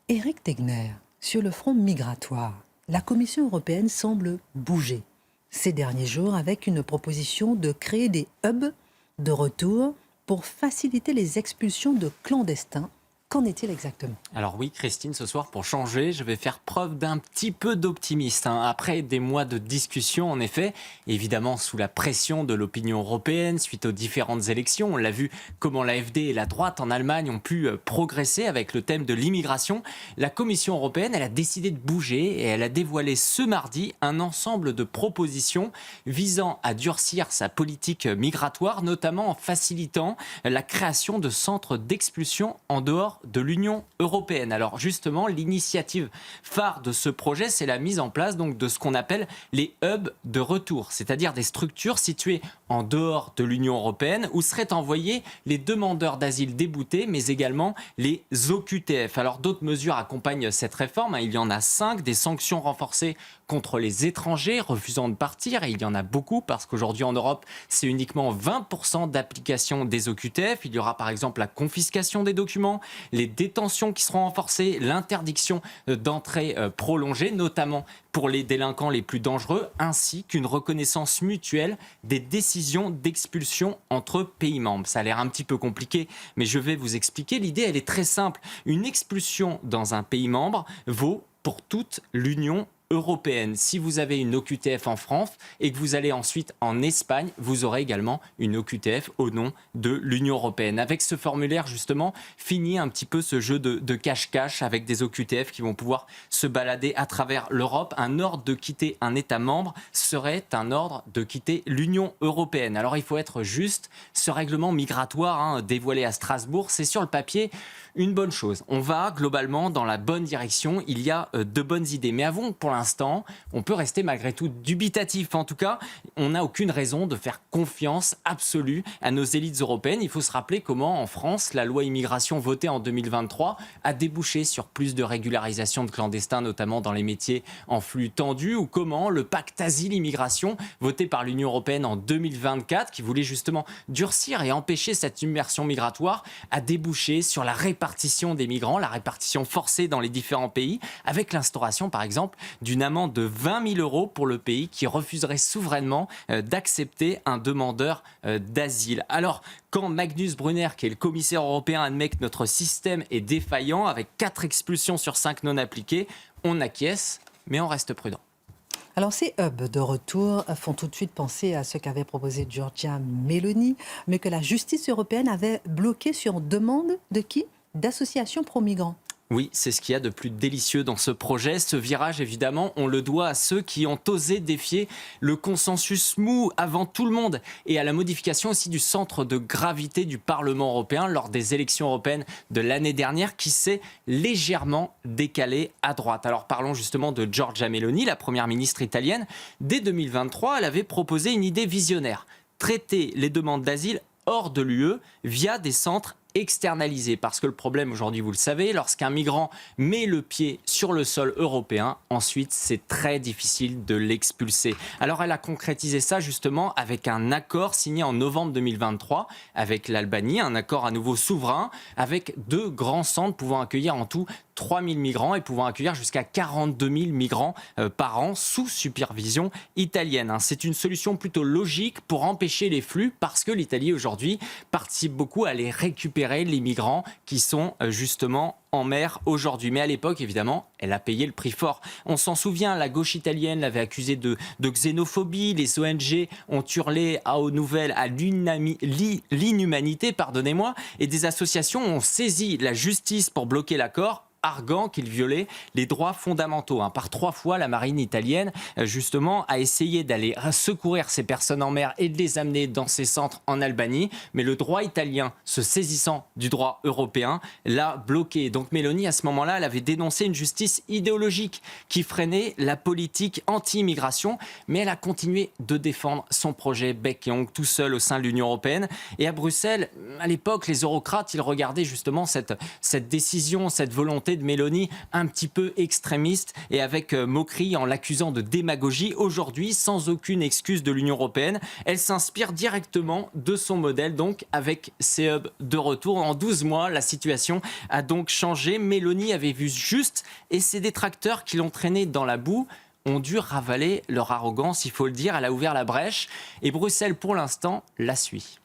Éric Tegner, sur le front migratoire, la Commission européenne semble bouger ces derniers jours avec une proposition de créer des hubs de retour pour faciliter les expulsions de clandestins. Qu'en est-il exactement ? Alors oui, Christine, ce soir, pour changer, je vais faire preuve d'un petit peu d'optimisme. Après des mois de discussion, en effet, évidemment sous la pression de l'opinion européenne, suite aux différentes élections, on l'a vu comment l'AfD et la droite en Allemagne ont pu progresser avec le thème de l'immigration. La Commission européenne, elle a décidé de bouger et elle a dévoilé ce mardi un ensemble de propositions visant à durcir sa politique migratoire, notamment en facilitant la création de centres d'expulsion en dehors de l'Union européenne. Alors justement, l'initiative phare de ce projet, c'est la mise en place donc de ce qu'on appelle les hubs de retour, c'est-à-dire des structures situées en dehors de l'Union européenne où seraient envoyés les demandeurs d'asile déboutés, mais également les OQTF. Alors d'autres mesures accompagnent cette réforme. Il y en a 5, des sanctions renforcées contre les étrangers refusant de partir, et il y en a beaucoup parce qu'aujourd'hui en Europe, c'est uniquement 20% d'application des OQTF. Il y aura par exemple la confiscation des documents, les détentions qui seront renforcées, l'interdiction d'entrée prolongée, notamment pour les délinquants les plus dangereux, ainsi qu'une reconnaissance mutuelle des décisions d'expulsion entre pays membres. Ça a l'air un petit peu compliqué, mais je vais vous expliquer. L'idée, elle est très simple. Une expulsion dans un pays membre vaut pour toute l'Union européenne. Si vous avez une OQTF en France et que vous allez ensuite en Espagne, vous aurez également une OQTF au nom de l'Union européenne. Avec ce formulaire, justement, finit un petit peu ce jeu de cache-cache avec des OQTF qui vont pouvoir se balader à travers l'Europe. Un ordre de quitter un État membre serait un ordre de quitter l'Union européenne. Alors il faut être juste, ce règlement migratoire dévoilé à Strasbourg, c'est sur le papier une bonne chose. On va globalement dans la bonne direction, il y a de bonnes idées. Mais avant, pour l'instant, on peut rester malgré tout dubitatif. En tout cas, on n'a aucune raison de faire confiance absolue à nos élites européennes. Il faut se rappeler comment, en France, la loi immigration votée en 2023 a débouché sur plus de régularisation de clandestins, notamment dans les métiers en flux tendu, ou comment le pacte asile-immigration, voté par l'Union européenne en 2024, qui voulait justement durcir et empêcher cette immersion migratoire, a débouché sur la répartition des migrants, la répartition forcée dans les différents pays, avec l'instauration, par exemple, d'une amende de 20 000 euros pour le pays qui refuserait souverainement d'accepter un demandeur d'asile. Alors, quand Magnus Brunner, qui est le commissaire européen, admet que notre système est défaillant, avec 4 expulsions sur 5 non appliquées, on acquiesce, mais on reste prudent. Alors ces hubs de retour font tout de suite penser à ce qu'avait proposé Giorgia Meloni, mais que la justice européenne avait bloqué sur demande de qui ? D'associations pro-migrants. Oui, c'est ce qu'il y a de plus délicieux dans ce projet. Ce virage, évidemment, on le doit à ceux qui ont osé défier le consensus mou avant tout le monde et à la modification aussi du centre de gravité du Parlement européen lors des élections européennes de l'année dernière qui s'est légèrement décalé à droite. Alors parlons justement de Giorgia Meloni, la première ministre italienne. Dès 2023, elle avait proposé une idée visionnaire. Traiter les demandes d'asile hors de l'UE via des centres externalisé. Parce que le problème aujourd'hui, vous le savez, lorsqu'un migrant met le pied sur le sol européen, ensuite, c'est très difficile de l'expulser. Alors, elle a concrétisé ça justement avec un accord signé en novembre 2023 avec l'Albanie, un accord à nouveau souverain, avec 2 grands centres pouvant accueillir en tout 3 000 migrants et pouvant accueillir jusqu'à 42 000 migrants par an sous supervision italienne. C'est une solution plutôt logique pour empêcher les flux parce que l'Italie aujourd'hui participe beaucoup à les récupérer, les migrants qui sont justement en mer aujourd'hui. Mais à l'époque, évidemment, elle a payé le prix fort. On s'en souvient, la gauche italienne l'avait accusée de xénophobie. Les ONG ont hurlé aux nouvelles à l'inhumanité, pardonnez-moi, et des associations ont saisi la justice pour bloquer l'accord, arguant qu'il violait les droits fondamentaux. Par 3 fois, la marine italienne, justement, a essayé d'aller secourir ces personnes en mer et de les amener dans ces centres en Albanie. Mais le droit italien, se saisissant du droit européen, l'a bloqué. Donc Meloni, à ce moment-là, elle avait dénoncé une justice idéologique qui freinait la politique anti-immigration. Mais elle a continué de défendre son projet bec et ongle tout seul au sein de l'Union européenne. Et à Bruxelles, à l'époque, les eurocrates, ils regardaient justement cette décision, cette volonté de Mélanie un petit peu extrémiste et avec moquerie en l'accusant de démagogie. Aujourd'hui, sans aucune excuse de l'Union européenne, elle s'inspire directement de son modèle, donc avec ces hubs de retour. En 12 mois, la situation a donc changé. Mélanie avait vu juste et ses détracteurs qui l'ont traînée dans la boue ont dû ravaler leur arrogance, il faut le dire. Elle a ouvert la brèche et Bruxelles, pour l'instant, la suit.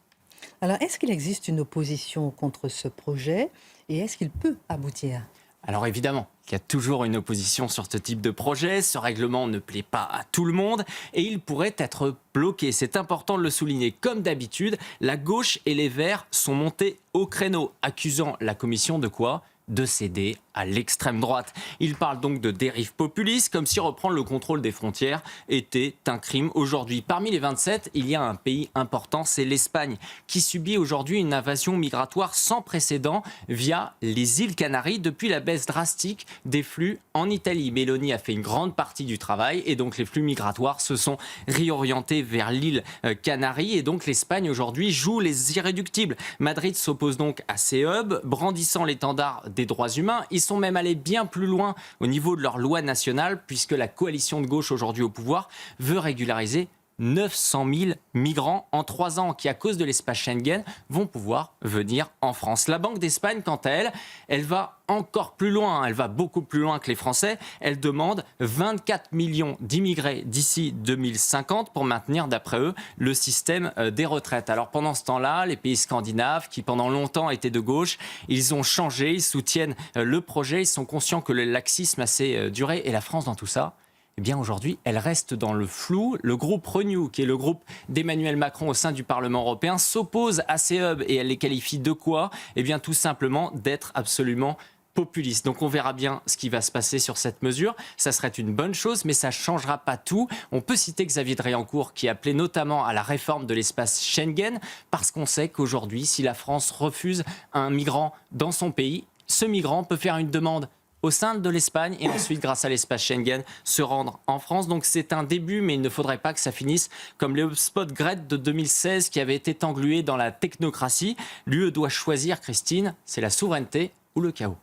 Alors, est-ce qu'il existe une opposition contre ce projet et est-ce qu'il peut aboutir ? Alors évidemment, il y a toujours une opposition sur ce type de projet. Ce règlement ne plaît pas à tout le monde et il pourrait être bloqué. C'est important de le souligner. Comme d'habitude, la gauche et les Verts sont montés au créneau, accusant la Commission de quoi ? De céder à l'extrême droite. Il parle donc de dérive populiste, comme si reprendre le contrôle des frontières était un crime aujourd'hui. Parmi les 27, il y a un pays important, c'est l'Espagne, qui subit aujourd'hui une invasion migratoire sans précédent via les îles Canaries depuis la baisse drastique des flux en Italie. Mélanie a fait une grande partie du travail et donc les flux migratoires se sont réorientés vers l'île Canaries et donc l'Espagne aujourd'hui joue les irréductibles. Madrid s'oppose donc à ces hubs, brandissant l'étendard des droits humains. Ils sont même allés bien plus loin au niveau de leur loi nationale, puisque la coalition de gauche aujourd'hui au pouvoir veut régulariser 900 000 migrants en 3 ans qui, à cause de l'espace Schengen, vont pouvoir venir en France. La Banque d'Espagne, quant à elle, elle va encore plus loin. Elle va beaucoup plus loin que les Français. Elle demande 24 millions d'immigrés d'ici 2050 pour maintenir, d'après eux, le système des retraites. Alors pendant ce temps-là, les pays scandinaves, qui pendant longtemps étaient de gauche, ils ont changé, ils soutiennent le projet, ils sont conscients que le laxisme a assez duré. Et la France, dans tout ça, eh bien aujourd'hui, elle reste dans le flou. Le groupe Renew, qui est le groupe d'Emmanuel Macron au sein du Parlement européen, s'oppose à ces hubs et elle les qualifie de quoi ? Eh bien tout simplement d'être absolument populiste. Donc on verra bien ce qui va se passer sur cette mesure. Ça serait une bonne chose, mais ça ne changera pas tout. On peut citer Xavier Driancourt qui appelait notamment à la réforme de l'espace Schengen parce qu'on sait qu'aujourd'hui, si la France refuse un migrant dans son pays, ce migrant peut faire une demande au sein de l'Espagne et ensuite, grâce à l'espace Schengen, se rendre en France. Donc c'est un début, mais il ne faudrait pas que ça finisse comme les hotspots Gret de 2016 qui avaient été englués dans la technocratie. L'UE doit choisir, Christine, c'est la souveraineté ou le chaos.